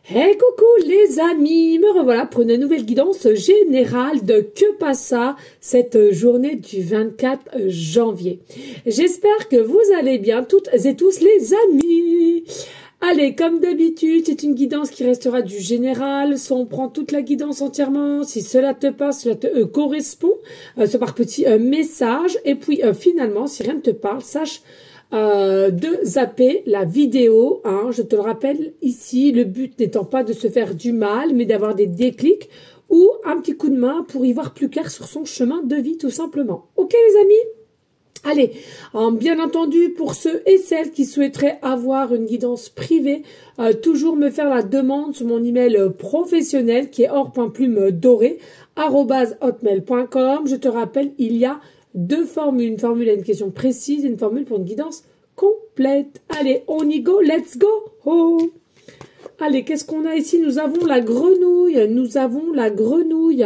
Hey coucou les amis, me revoilà pour une nouvelle guidance générale de Que Passa cette journée du 24 janvier. J'espère que vous allez bien toutes et tous les amis. Allez, comme d'habitude, c'est une guidance qui restera du général. Soit on prend toute la guidance entièrement, si cela te parle, cela te correspond, soit par petit message. Et puis finalement, si rien ne te parle, sache de zapper la vidéo, hein. Je te le rappelle ici, le but n'étant pas de se faire du mal, mais d'avoir des déclics ou un petit coup de main pour y voir plus clair sur son chemin de vie tout simplement. Ok les amis? Allez, bien entendu, pour ceux et celles qui souhaiteraient avoir une guidance privée, toujours me faire la demande sur mon email professionnel qui est or.plume-doré @hotmail.com. Je te rappelle, il y a deux formules. Une formule à une question précise et une formule pour une guidance complète. Allez, on y go, let's go. Oh. Allez, qu'est-ce qu'on a ici? Nous avons la grenouille. Nous avons la grenouille.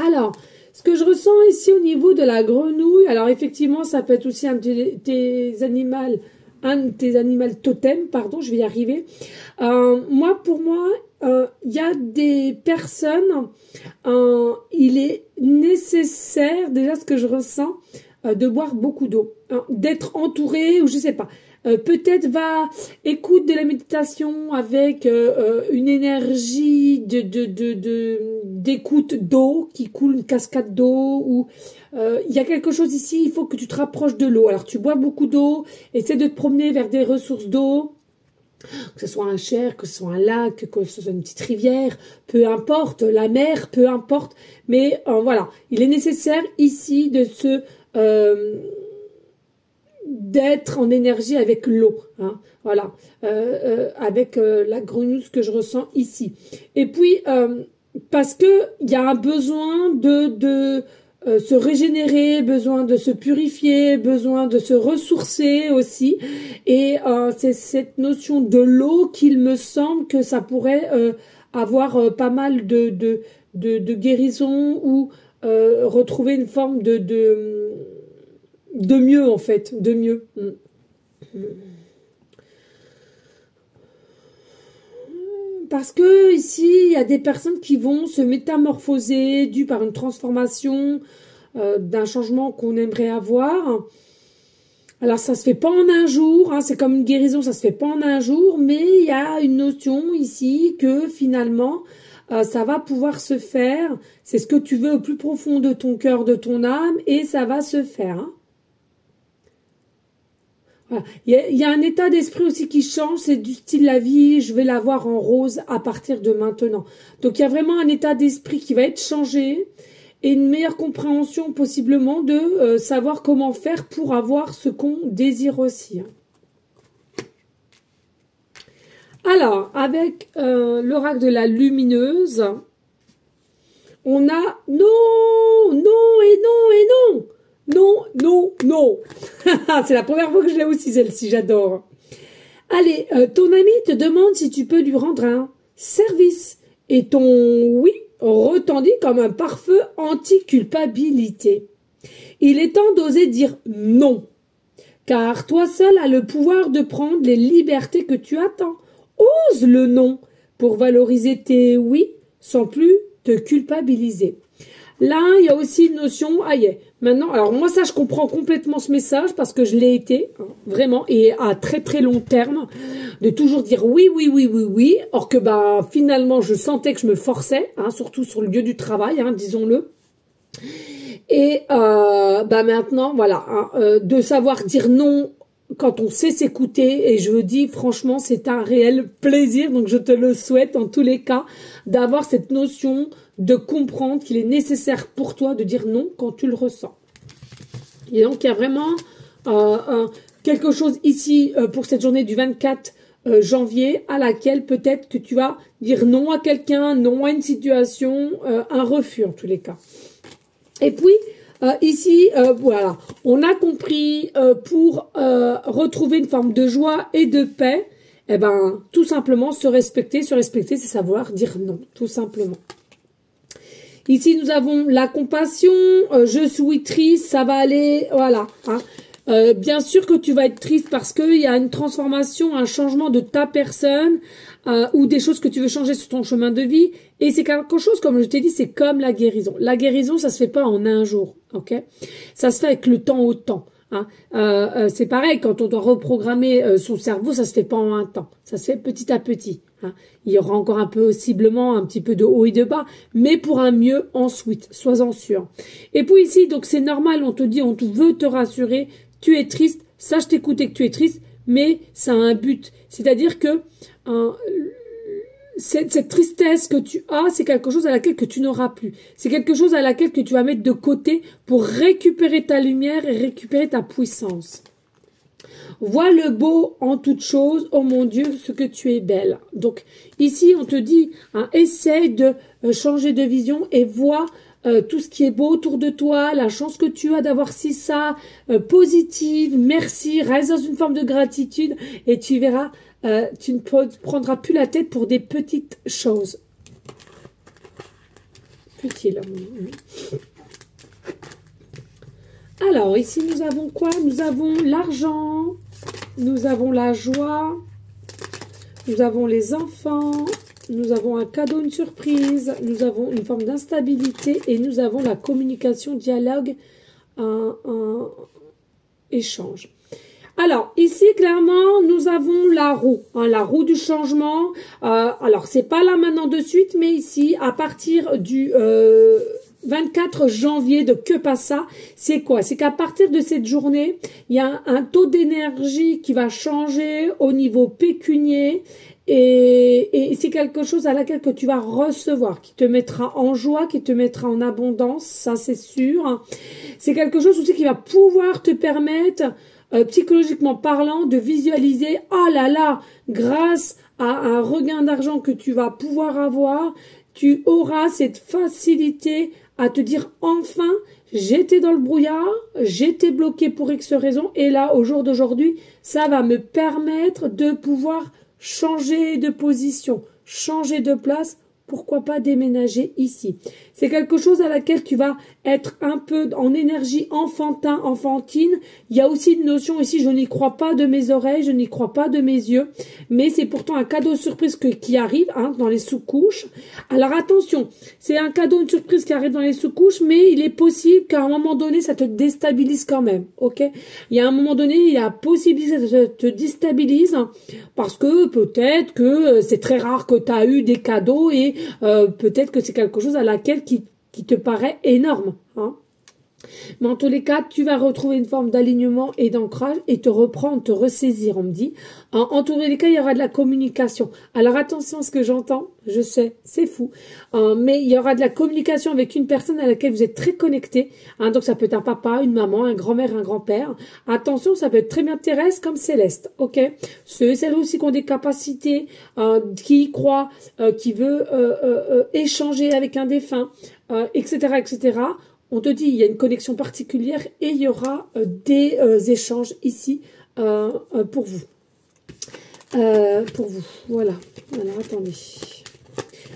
Alors, ce que je ressens ici au niveau de la grenouille, alors effectivement, ça peut être aussi un de tes animaux, totems, pardon, je vais y arriver. Pour moi, il y a des personnes, il est nécessaire, déjà ce que je ressens, de boire beaucoup d'eau, hein, d'être entouré, ou je sais pas. Peut-être écoute de la méditation avec une énergie d'écoute d'eau qui coule, une cascade d'eau, ou il y a quelque chose ici, il faut que tu te rapproches de l'eau. Alors tu bois beaucoup d'eau, essaie de te promener vers des ressources d'eau, que ce soit un cher, que ce soit un lac, que ce soit une petite rivière, peu importe, la mer, peu importe, mais voilà, il est nécessaire ici de d'être en énergie avec l'eau, hein, voilà, avec la grenouille que je ressens ici. Et puis, parce que il y a un besoin de se régénérer, besoin de se purifier, besoin de se ressourcer aussi. Et c'est cette notion de l'eau qu'il me semble que ça pourrait avoir pas mal de guérison ou retrouver une forme de mieux en fait, de mieux. Parce que ici, il y a des personnes qui vont se métamorphoser dû par une transformation d'un changement qu'on aimerait avoir. Alors, ça se fait pas en un jour, hein, c'est comme une guérison, ça se fait pas en un jour, mais il y a une notion ici que finalement, ça va pouvoir se faire. C'est ce que tu veux au plus profond de ton cœur, de ton âme, et ça va se faire, hein. Voilà. Il y a un état d'esprit aussi qui change, c'est du style la vie, je vais la voir en rose à partir de maintenant. Donc il y a vraiment un état d'esprit qui va être changé et une meilleure compréhension possiblement de savoir comment faire pour avoir ce qu'on désire aussi. Alors, avec l'oracle de la lumineuse, on a non, non et non et non. Non, non, non. C'est la première fois que je l'ai aussi, celle-ci, j'adore. Allez, ton ami te demande si tu peux lui rendre un service. Et ton oui retentit comme un pare-feu anti-culpabilité. Il est temps d'oser dire non. Car toi seul as le pouvoir de prendre les libertés que tu attends. Ose le non pour valoriser tes oui sans plus te culpabiliser. Là, il y a aussi une notion, maintenant, alors moi ça je comprends complètement ce message parce que je l'ai été, hein, vraiment, et à très très long terme, de toujours dire oui, oui, oui, oui, oui, or que finalement je sentais que je me forçais, hein, surtout sur le lieu du travail, hein, disons-le. Et maintenant, voilà, hein, de savoir dire non quand on sait s'écouter, et je vous dis franchement c'est un réel plaisir, donc je te le souhaite en tous les cas, d'avoir cette notion de comprendre qu'il est nécessaire pour toi de dire non quand tu le ressens. Et donc il y a vraiment quelque chose ici pour cette journée du 24 janvier à laquelle peut-être que tu vas dire non à quelqu'un, non à une situation, un refus en tous les cas. Et puis ici, voilà, on a compris pour retrouver une forme de joie et de paix, tout simplement se respecter, c'est savoir dire non, tout simplement. Ici, nous avons la compassion, je suis triste, ça va aller, voilà, hein. Bien sûr que tu vas être triste parce qu'il y a une transformation, un changement de ta personne ou des choses que tu veux changer sur ton chemin de vie. Et c'est quelque chose, comme je t'ai dit, c'est comme la guérison. La guérison, ça se fait pas en un jour, ok? Ça se fait avec le temps au temps. Hein. C'est pareil, quand on doit reprogrammer son cerveau, ça se fait pas en un temps. Ça se fait petit à petit. Hein. Il y aura encore un peu, possiblement, un petit peu de haut et de bas, mais pour un mieux ensuite, sois-en sûr. Et puis ici, donc c'est normal, on te dit, on veut te rassurer, tu es triste, sache t'écouter que tu es triste, mais ça a un but. C'est-à-dire que cette tristesse que tu as, c'est quelque chose à laquelle que tu n'auras plus. C'est quelque chose à laquelle que tu vas mettre de côté pour récupérer ta lumière et récupérer ta puissance. Vois le beau en toute chose, oh mon Dieu, ce que tu es belle. Donc ici, on te dit, hein, essaye de changer de vision et vois tout ce qui est beau autour de toi, la chance que tu as d'avoir si ça, positive, merci, reste dans une forme de gratitude et tu verras, tu ne prendras plus la tête pour des petites choses. Futiles. Alors, ici, nous avons quoi? Nous avons l'argent, nous avons la joie, nous avons les enfants, nous avons un cadeau, une surprise, nous avons une forme d'instabilité et nous avons la communication, dialogue, un échange. Alors, ici, clairement, nous avons la roue, hein, la roue du changement. Alors, c'est pas là maintenant de suite, mais ici, à partir du 24 janvier de Que Passa, c'est quoi? C'est qu'à partir de cette journée, il y a un taux d'énergie qui va changer au niveau pécunier et c'est quelque chose à laquelle que tu vas recevoir, qui te mettra en joie, qui te mettra en abondance, ça c'est sûr. C'est quelque chose aussi qui va pouvoir te permettre, psychologiquement parlant, de visualiser, oh là là, grâce à un regain d'argent que tu vas pouvoir avoir, tu auras cette facilité à te dire enfin, j'étais dans le brouillard, j'étais bloqué pour X raison, et là, au jour d'aujourd'hui, ça va me permettre de pouvoir changer de position, changer de place, pourquoi pas déménager ici. C'est quelque chose à laquelle tu vas être un peu en énergie enfantine. Il y a aussi une notion ici, je n'y crois pas de mes oreilles, je n'y crois pas de mes yeux, mais c'est pourtant un cadeau surprise qui arrive hein, dans les sous-couches. Alors attention, c'est un cadeau, une surprise qui arrive dans les sous-couches, mais il est possible qu'à un moment donné, ça te déstabilise quand même, ok? Il y a un moment donné, il y a possibilité que ça te déstabilise, parce que peut-être que c'est très rare que tu as eu des cadeaux et peut-être que c'est quelque chose à laquelle qui te paraît énorme. Hein. Mais en tous les cas, tu vas retrouver une forme d'alignement et d'ancrage et te reprendre, te ressaisir, on me dit. En tous les cas, il y aura de la communication. Alors attention à ce que j'entends, je sais, c'est fou. Mais il y aura de la communication avec une personne à laquelle vous êtes très connecté. Hein, donc ça peut être un papa, une maman, un grand-mère, un grand-père. Attention, ça peut être très bien terrestre comme céleste, ok? Ceux et celles aussi qui ont des capacités, qui y croient, qui veut échanger avec un défunt, etc., etc., on te dit, il y a une connexion particulière et il y aura des échanges ici pour vous. Voilà. Alors, attendez.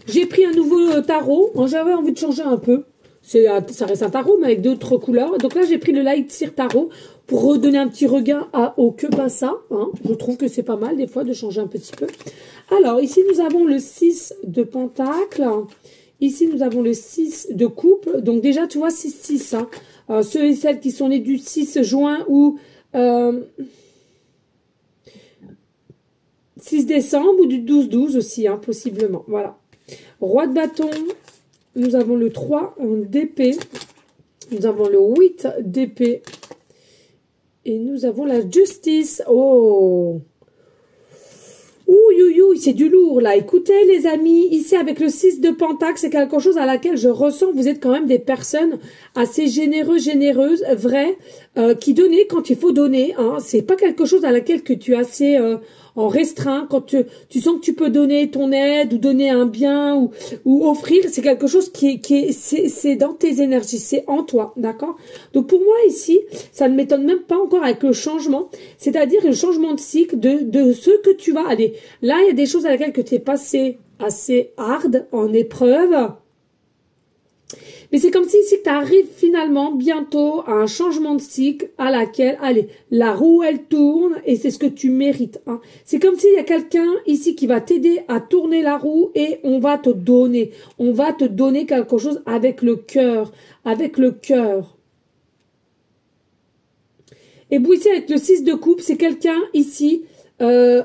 J'ai pris un nouveau tarot. J'avais envie de changer un peu. Ça reste un tarot, mais avec d'autres couleurs. Donc là, j'ai pris le Light Seer Tarot pour redonner un petit regain au Que Passa. Hein. Je trouve que c'est pas mal, des fois, de changer un petit peu. Alors, ici, nous avons le 6 de Pentacles. Ici, nous avons le 6 de coupe. Donc déjà, tu vois, 6-6. Hein. Ceux et celles qui sont nés du 6 juin ou 6 décembre ou du 12-12 aussi, hein, possiblement. Voilà. Roi de bâton. Nous avons le 3 d'épée. Nous avons le 8 d'épée. Et nous avons la justice. Oh! Ouh, c'est du lourd, là. Écoutez, les amis, ici, avec le 6 de Pentacle, c'est quelque chose à laquelle je ressens que vous êtes quand même des personnes assez généreuses, vraies, qui donnent quand il faut donner. Hein. C'est pas quelque chose à laquelle que tu es assez en restreint. Quand tu sens que tu peux donner ton aide ou donner un bien ou offrir, c'est quelque chose c'est dans tes énergies, c'est en toi, d'accord? Donc pour moi ici, ça ne m'étonne même pas encore avec le changement, c'est-à-dire le changement de cycle de ce que tu vas aller. Là, il y a des choses à laquelle que tu es passé assez hard, en épreuve. Mais c'est comme si ici tu arrives finalement bientôt à un changement de cycle à laquelle, allez, la roue elle tourne et c'est ce que tu mérites. Hein. C'est comme s'il y a quelqu'un ici qui va t'aider à tourner la roue et on va te donner quelque chose avec le cœur, avec le cœur. Et vous ici avec le 6 de coupe, c'est quelqu'un ici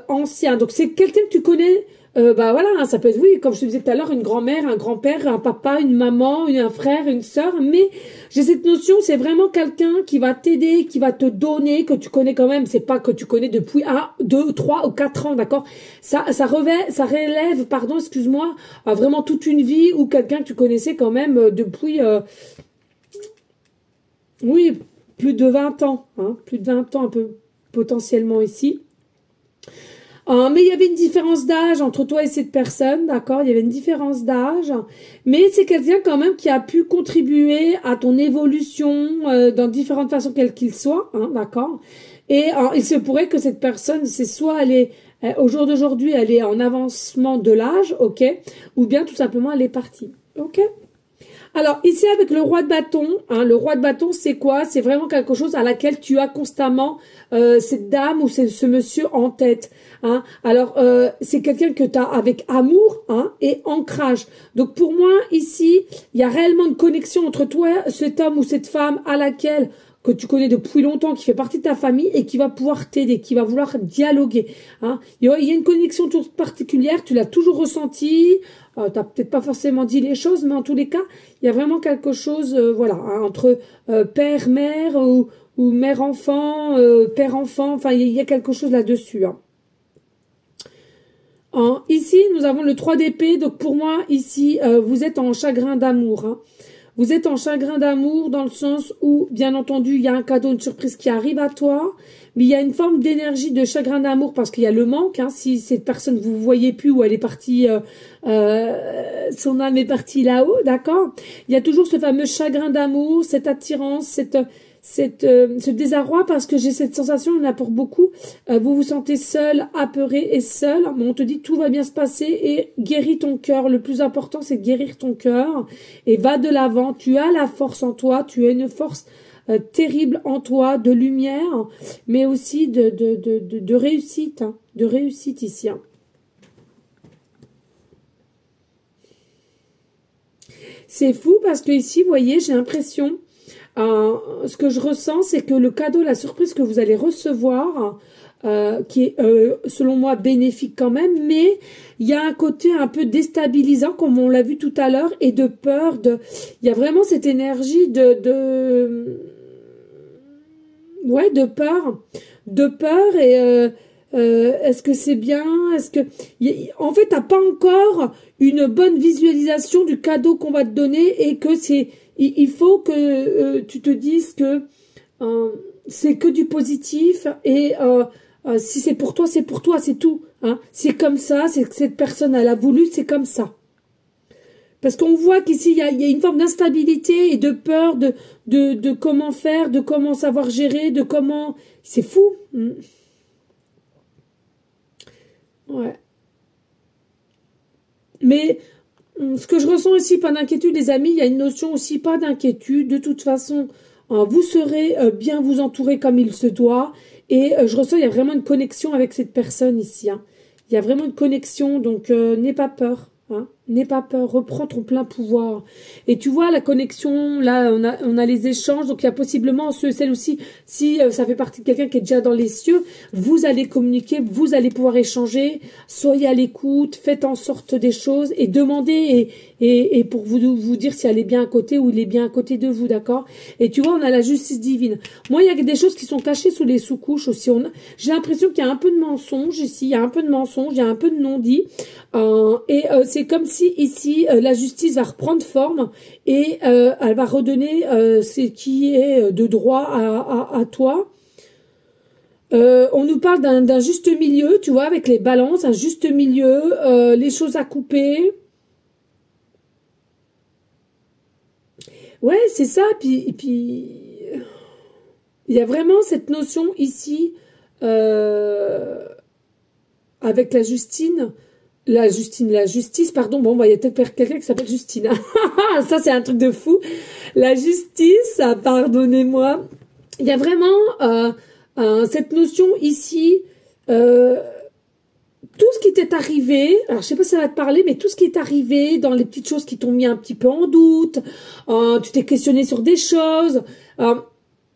ancien. Donc c'est quelqu'un que tu connais. Bah voilà, hein, ça peut être, oui, comme je te disais tout à l'heure, une grand-mère, un grand-père, un papa, une maman, un frère, une sœur, mais j'ai cette notion, c'est vraiment quelqu'un qui va t'aider, qui va te donner, que tu connais quand même, c'est pas que tu connais depuis 1, 2, 3 ou 4 ans, d'accord? Ça relève, pardon, excuse-moi, vraiment toute une vie ou quelqu'un que tu connaissais quand même depuis, oui, plus de 20 ans, hein, plus de 20 ans un peu potentiellement ici. Mais il y avait une différence d'âge entre toi et cette personne, d'accord? Il y avait une différence d'âge, mais c'est quelqu'un quand même qui a pu contribuer à ton évolution dans différentes façons, quelles qu'il soit, hein, d'accord? Et il se pourrait que cette personne, c'est soit elle est, au jour d'aujourd'hui, elle est en avancement de l'âge, ok? Ou bien tout simplement elle est partie, ok? Alors, ici, avec le roi de bâton, hein, le roi de bâton, c'est quoi? C'est vraiment quelque chose à laquelle tu as constamment cette dame ou ce monsieur en tête. Hein. Alors, c'est quelqu'un que tu as avec amour hein, et ancrage. Donc, pour moi, ici, il y a réellement une connexion entre toi, cet homme ou cette femme à laquelle que tu connais depuis longtemps, qui fait partie de ta famille et qui va pouvoir t'aider, qui va vouloir dialoguer. Hein. Il y a une connexion toute particulière, tu l'as toujours ressenti, tu n'as peut-être pas forcément dit les choses, mais en tous les cas, il y a vraiment quelque chose voilà, hein, entre père-mère ou mère-enfant, père-enfant, enfin, il y a quelque chose là-dessus. Hein. Ici, nous avons le 3 d'épée, donc pour moi, ici, vous êtes en chagrin d'amour. Hein. Vous êtes en chagrin d'amour dans le sens où, bien entendu, il y a un cadeau, une surprise qui arrive à toi, mais il y a une forme d'énergie de chagrin d'amour parce qu'il y a le manque. Hein, si cette personne vous voyez plus ou elle est partie, son âme est partie là-haut, d'accord. Il y a toujours ce fameux chagrin d'amour, cette attirance, ce désarroi parce que j'ai cette sensation, il y en a pour beaucoup, vous vous sentez seul, apeuré et seul, mais on te dit tout va bien se passer et guéris ton cœur, le plus important c'est de guérir ton cœur et va de l'avant, tu as la force en toi, tu as une force terrible en toi, de lumière, mais aussi de réussite, hein, de réussite ici. Hein. C'est fou parce que ici, vous voyez, j'ai l'impression ce que je ressens, c'est que le cadeau, la surprise que vous allez recevoir, qui est selon moi bénéfique quand même, mais il y a un côté un peu déstabilisant, comme on l'a vu tout à l'heure, et de peur. Il y a vraiment cette énergie ouais, de peur et est-ce que c'est bien? Est-ce que en fait t'as pas encore une bonne visualisation du cadeau qu'on va te donner et que il faut que tu te dises que c'est que du positif et si c'est pour toi, c'est tout. Hein. C'est comme ça, c'est que cette personne elle a voulu, c'est comme ça. Parce qu'on voit qu'ici, il y a une forme d'instabilité et de peur de comment faire, de comment savoir gérer, de comment... C'est fou. Ouais. Mais ce que je ressens aussi, pas d'inquiétude, les amis, il y a une notion aussi, pas d'inquiétude. De toute façon, vous serez bien vous entourer comme il se doit. Et je ressens, il y a vraiment une connexion avec cette personne ici. Hein. Il y a vraiment une connexion, donc n'aie pas peur. Hein. N'aie pas peur, reprends ton plein pouvoir. Et tu vois, la connexion, là, on a les échanges, donc il y a possiblement celle aussi, si ça fait partie de quelqu'un qui est déjà dans les cieux, vous allez communiquer, vous allez pouvoir échanger, soyez à l'écoute, faites en sorte des choses et demandez et pour vous dire si elle est bien à côté ou il est bien à côté de vous, d'accord? Et tu vois, on a la justice divine. Moi, il y a des choses qui sont cachées sous les sous-couches aussi. J'ai l'impression qu'il y a un peu de mensonge ici, il y a un peu de mensonge, il y a un peu de non-dit. C'est comme si ici la justice va reprendre forme et elle va redonner ce qui est de droit à toi. On nous parle d'un juste milieu, tu vois, avec les balances, un juste milieu, les choses à couper. Ouais, c'est ça. Puis il y a vraiment cette notion ici avec la Justine. la justice, pardon, bon, bah, il y a peut-être quelqu'un qui s'appelle Justine. Ça, c'est un truc de fou. La justice, pardonnez-moi. Il y a vraiment cette notion ici, tout ce qui t'est arrivé, alors je sais pas si ça va te parler, mais tout ce qui est arrivé dans les petites choses qui t'ont mis un petit peu en doute, tu t'es questionné sur des choses,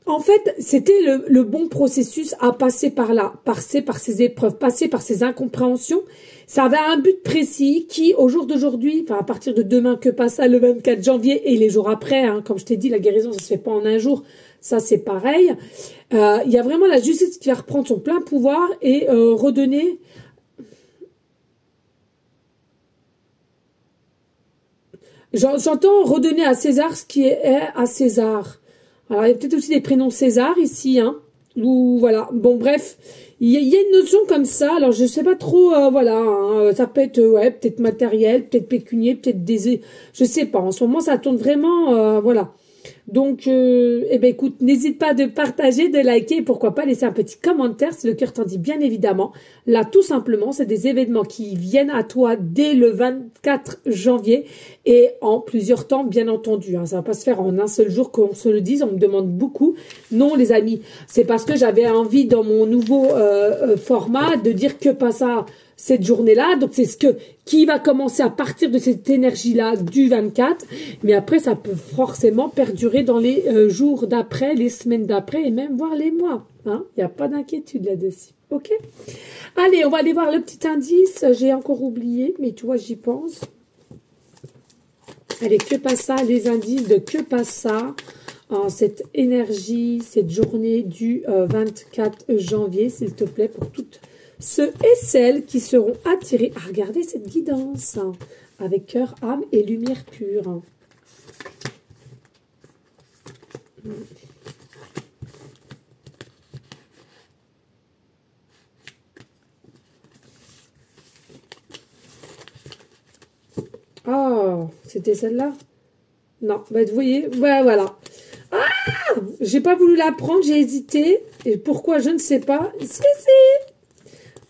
en fait, c'était le bon processus à passer par là, passer par ces épreuves, passer par ces incompréhensions. Ça avait un but précis qui, au jour d'aujourd'hui, enfin à partir de demain, que passe ça le 24 janvier et les jours après, hein, comme je t'ai dit, la guérison, ça se fait pas en un jour, ça c'est pareil. Il y a vraiment la justice qui va reprendre son plein pouvoir et redonner... J'entends redonner à César ce qui est à César. Alors, il y a peut-être aussi des prénoms César ici, hein. Ou voilà. Bon, bref, il y a une notion comme ça. Alors, je sais pas trop, voilà. Hein, ça peut être, ouais, peut-être matériel, peut-être pécunier, peut-être des... Je sais pas. En ce moment, ça tourne vraiment, voilà. Donc, eh ben, écoute, n'hésite pas de partager, de liker et pourquoi pas laisser un petit commentaire si le cœur t'en dit, bien évidemment. Là, tout simplement, c'est des événements qui viennent à toi dès le 24 janvier et en plusieurs temps, bien entendu. Hein. Ça va pas se faire en un seul jour qu'on se le dise. On me demande beaucoup. Non, les amis, c'est parce que j'avais envie dans mon nouveau format de dire que pas ça cette journée-là, donc c'est ce qui va commencer à partir de cette énergie-là du 24, mais après ça peut forcément perdurer dans les jours d'après, les semaines d'après et même voire les mois, hein, il n'y a pas d'inquiétude là-dessus, ok? Allez, on va aller voir le petit indice, j'ai encore oublié, mais tu vois, j'y pense. Allez, que passe ça, les indices de que passe ça, en cette énergie, cette journée du 24 janvier, s'il te plaît, pour toutes ceux et celles qui seront attirés à regarder cette guidance hein, avec cœur, âme et lumière pure. Oh, c'était celle-là? Non, bah, vous voyez, ouais, voilà. Ah, j'ai pas voulu la prendre, j'ai hésité. Et pourquoi, je ne sais pas. Si, si.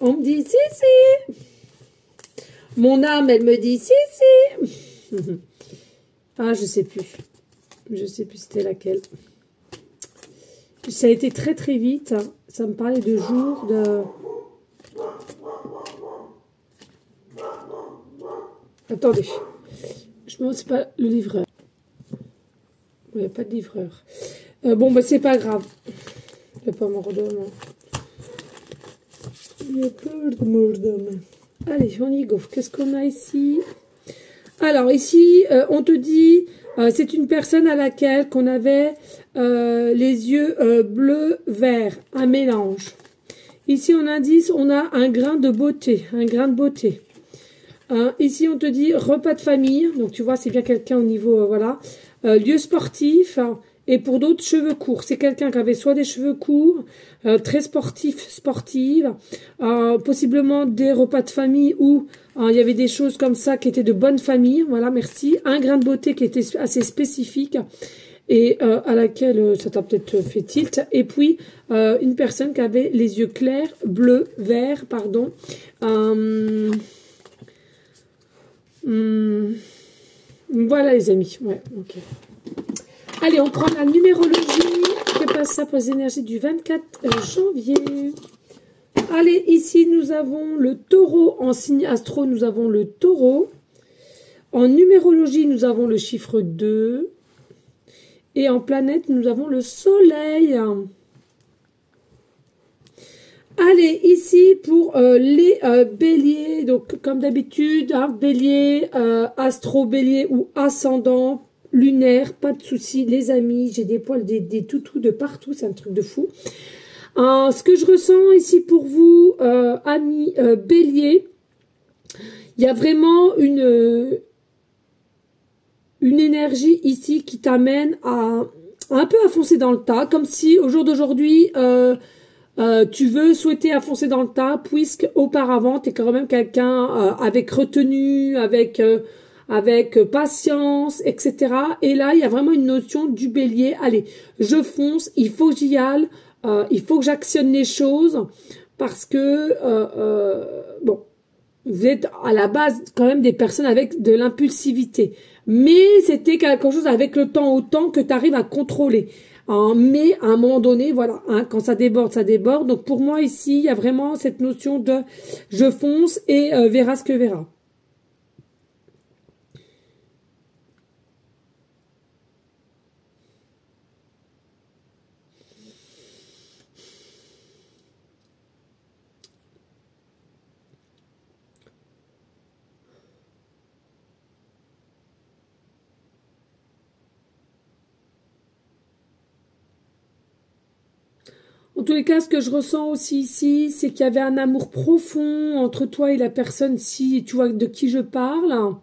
On me dit, si, si. Mon âme, elle me dit, si, si. Ah, je sais plus. Je sais plus c'était laquelle. Ça a été très, très vite. Ça me parlait de jours, de... Attendez. Je me demande, c'est pas le livreur. Il n'y a pas de livreur. Bon, bah, c'est pas grave. Je vais pas me redonner. Allez, on y go. Qu'est-ce qu'on a ici? Alors, ici, on te dit, c'est une personne à laquelle qu'on avait les yeux bleu-vert, un mélange. Ici, on indique, on a un grain de beauté, un grain de beauté. Ici, on te dit repas de famille. Donc, tu vois, c'est bien quelqu'un au niveau, voilà. Lieu sportif. Et pour d'autres, cheveux courts. C'est quelqu'un qui avait soit des cheveux courts, très sportive, possiblement des repas de famille où il y avait des choses comme ça qui étaient de bonne famille. Voilà, merci. Un grain de beauté qui était assez spécifique et à laquelle ça t'a peut-être fait tilt. Et puis, une personne qui avait les yeux clairs, bleus, verts, pardon. Voilà les amis. Ouais, ok. Allez, on prend la numérologie. Que passe ça pour les énergies du 24 janvier? Allez, ici, nous avons le taureau. En signe astro, nous avons le taureau. En numérologie, nous avons le chiffre 2. Et en planète, nous avons le soleil. Allez, ici, pour les béliers. Donc, comme d'habitude, hein, bélier, astro, bélier ou ascendant. Lunaire, pas de souci, les amis, j'ai des poils, des toutous de partout, c'est un truc de fou. Ce que je ressens ici pour vous, amis bélier, il y a vraiment une énergie ici qui t'amène à un peu à foncer dans le tas, comme si au jour d'aujourd'hui, tu veux souhaiter à foncer dans le tas, puisque auparavant, tu es quand même quelqu'un avec retenue, avec patience, etc. Et là, il y a vraiment une notion du bélier. Allez, je fonce, il faut que j'y aille, il faut que j'actionne les choses, parce que, bon, vous êtes à la base quand même des personnes avec de l'impulsivité. Mais c'était quelque chose avec le temps autant que tu arrives à contrôler. Hein, mais à un moment donné, voilà, hein, quand ça déborde, ça déborde. Donc pour moi ici, il y a vraiment cette notion de je fonce et verra ce que verra. En tous les cas, ce que je ressens aussi ici, c'est qu'il y avait un amour profond entre toi et la personne, si tu vois de qui je parle.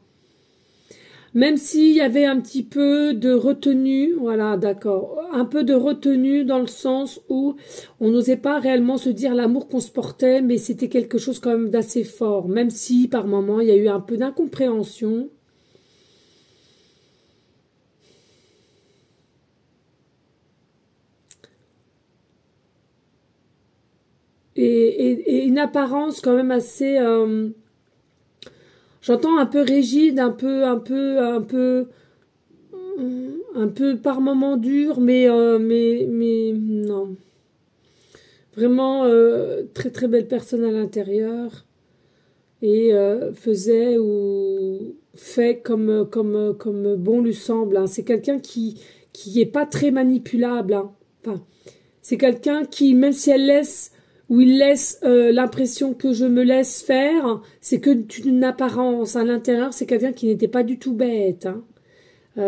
Même s'il y avait un petit peu de retenue, voilà, d'accord, un peu de retenue dans le sens où on n'osait pas réellement se dire l'amour qu'on se portait, mais c'était quelque chose quand même d'assez fort, même si par moments il y a eu un peu d'incompréhension. Et une apparence quand même assez, j'entends un peu rigide, un peu par moments dur, mais non, vraiment très très belle personne à l'intérieur et faisait ou fait comme bon lui semble. Hein. C'est quelqu'un qui est pas très manipulable. Hein. Enfin, c'est quelqu'un qui, même si elle laisse ou il laisse l'impression que je me laisse faire, c'est que une apparence à l'intérieur. C'est quelqu'un qui n'était pas du tout bête, hein.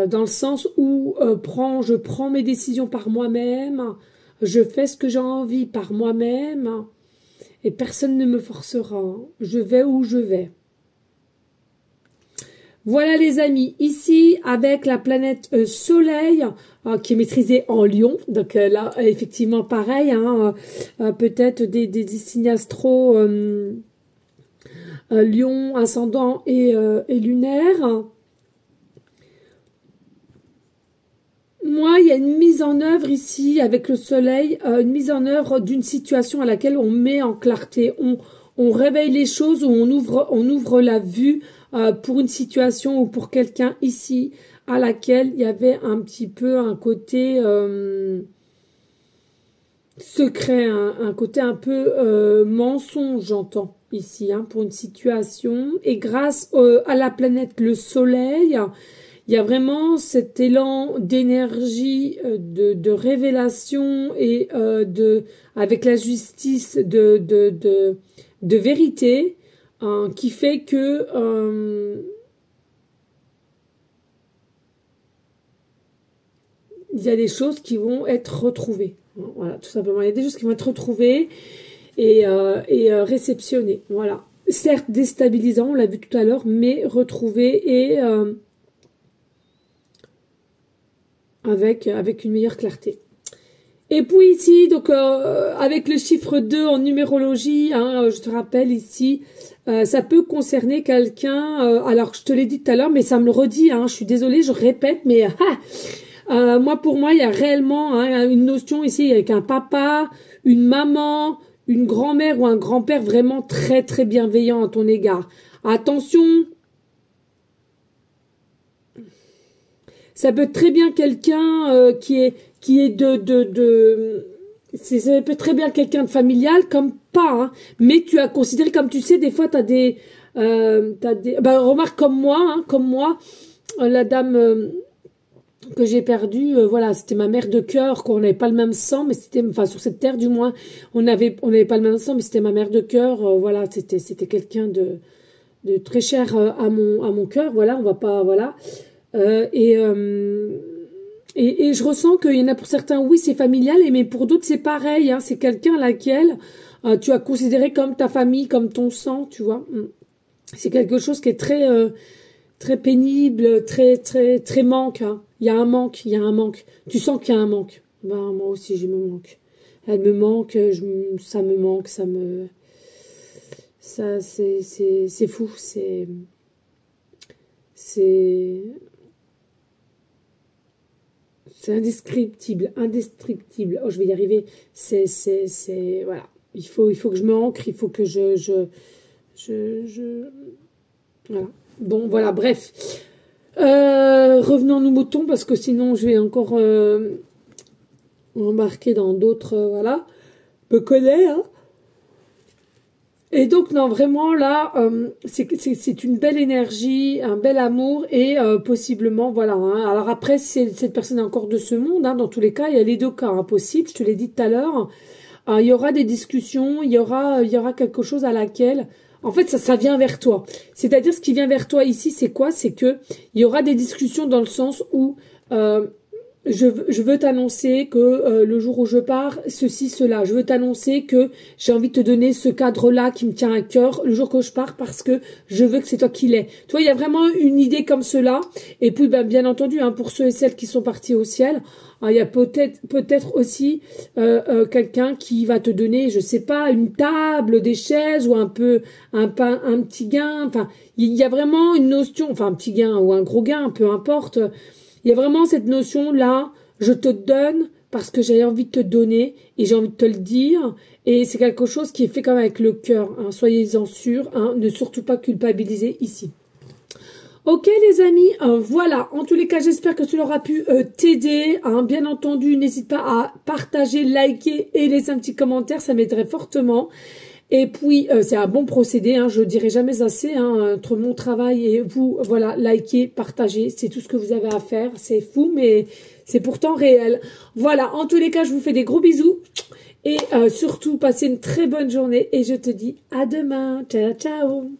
Dans le sens où je prends mes décisions par moi-même, je fais ce que j'ai envie par moi-même, et personne ne me forcera. Hein. Je vais où je vais. Voilà les amis, ici avec la planète Soleil qui est maîtrisée en Lion, donc là effectivement pareil, hein, peut-être des signes astro Lion, ascendant et lunaire. Moi, il y a une mise en œuvre ici avec le Soleil, une mise en œuvre d'une situation à laquelle on met en clarté, on réveille les choses, ou on ouvre la vue pour une situation ou pour quelqu'un ici à laquelle il y avait un petit peu un côté secret, un côté un peu mensonge, j'entends ici, hein, pour une situation. Et grâce à la planète le Soleil, il y a vraiment cet élan d'énergie, de révélation et avec la justice de vérité, hein, qui fait que il y a des choses qui vont être retrouvées. Voilà, tout simplement. Il y a des choses qui vont être retrouvées et réceptionnées. Voilà. Certes déstabilisant, on l'a vu tout à l'heure, mais retrouvées et avec une meilleure clarté. Et puis ici, donc avec le chiffre 2 en numérologie, hein, je te rappelle ici, ça peut concerner quelqu'un, alors je te l'ai dit tout à l'heure, mais ça me le redit, hein, je suis désolée, je répète, mais pour moi, il y a réellement hein, une notion ici avec un papa, une maman, une grand-mère ou un grand-père vraiment très très bienveillant à ton égard. Attention, ça peut être très bien quelqu'un qui est ça peut être très bien quelqu'un de familial comme pas, hein, mais tu as considéré, comme tu sais, des fois remarque comme moi, la dame que j'ai perdue, voilà, c'était ma mère de cœur, qu'on n'avait pas le même sang, mais c'était, enfin sur cette terre du moins, on n'avait pas le même sang, mais c'était ma mère de cœur, voilà, c'était quelqu'un de très cher à mon cœur, voilà, on va pas, voilà. Et je ressens qu'il y en a pour certains, oui, c'est familial, mais pour d'autres, c'est pareil. Hein, c'est quelqu'un à laquelle tu as considéré comme ta famille, comme ton sang, tu vois. C'est quelque chose qui est très pénible, très manque. Hein. Il y a un manque. Tu sens qu'il y a un manque. Ben, moi aussi, je me manque. Elle me manque, ça me manque, c'est fou, c'est indescriptible. Oh, je vais y arriver. Voilà. Il faut que je me ancre, il faut que Voilà. Bon, voilà, bref. Revenons à nos moutons, parce que sinon, je vais encore embarquer dans d'autres, voilà. Me connais, hein. Et donc, non, vraiment, là, c'est une belle énergie, un bel amour, et possiblement, voilà. Hein. Alors après, si cette personne est encore de ce monde, hein, dans tous les cas, il y a les deux cas hein, possibles, je te l'ai dit tout à l'heure. Il y aura des discussions, il y aura quelque chose à laquelle... En fait, ça vient vers toi. C'est-à-dire, ce qui vient vers toi ici, c'est quoi? C'est que il y aura des discussions dans le sens où... je veux t'annoncer que le jour où je pars, ceci, cela. Je veux t'annoncer que j'ai envie de te donner ce cadre-là qui me tient à cœur le jour que je pars parce que je veux que c'est toi qui l'aies. Tu vois, il y a vraiment une idée comme cela. Et puis, ben, bien entendu, hein, pour ceux et celles qui sont partis au ciel, hein, il y a peut-être aussi quelqu'un qui va te donner, je sais pas, une table, des chaises ou un petit gain. Enfin, il y a vraiment une notion, enfin un petit gain ou un gros gain, peu importe. Il y a vraiment cette notion-là, je te donne parce que j'ai envie de te donner et j'ai envie de te le dire. Et c'est quelque chose qui est fait quand même avec le cœur. Hein, soyez-en sûrs, hein, ne surtout pas culpabiliser ici. Ok les amis, voilà. En tous les cas, j'espère que cela aura pu t'aider. Hein. Bien entendu, n'hésite pas à partager, liker et laisser un petit commentaire, ça m'aiderait fortement. Et puis, c'est un bon procédé, hein, je ne dirai jamais assez, hein, entre mon travail et vous, voilà, likez, partagez, c'est tout ce que vous avez à faire, c'est fou, mais c'est pourtant réel. Voilà, en tous les cas, je vous fais des gros bisous, et surtout, passez une très bonne journée, et je te dis à demain, ciao, ciao.